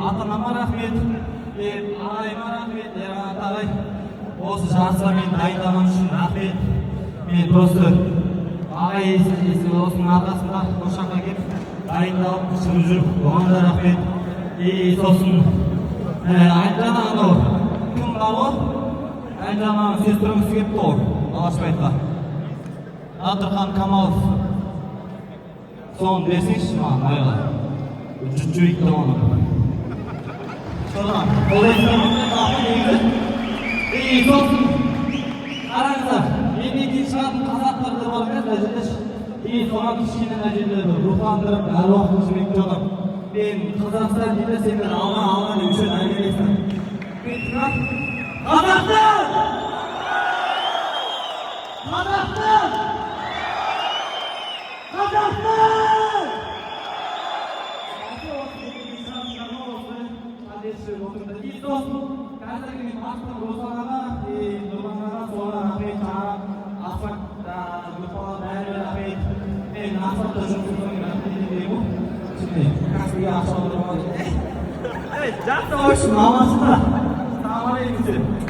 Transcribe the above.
Ата-анама рахмет, ағайыма рахмет, ағай осы жарысқа мен дайындаған үшін рахмет. Мен просто ағай осының арқасында осы жаққа келіп дайындалып шығып жүріп оған да рахмет. Сосын Айжан анау кім бар ғой? Айжан анау сестріңіз келіпті ғой Алашбайға. Адырхан Камалов. Соны берсеңізші маған айға. Жүрейік те оны. Сосын қараңыздар, менен кейін шығатын қазақтарды бар емес, әжелеш. Соған кішкене әжелерді рухандырып, әруақ қызметте адам. Мен Қазақстан дейді, сендер алға деп үшін әйгелесің. Қазақтан! Қазақтан! Қазақтан! Қазіргі мен ақтың Росанаға, Нұрманға, соған рахмет, жаңа Ақсақта, Гүлпала бәрі рахмет. Мен Ақсақта жұмысымның рахмет етемін. Şimdi кәсіге ақша отырмады. Жақсы өшін, амансыздар. Сағалейкум.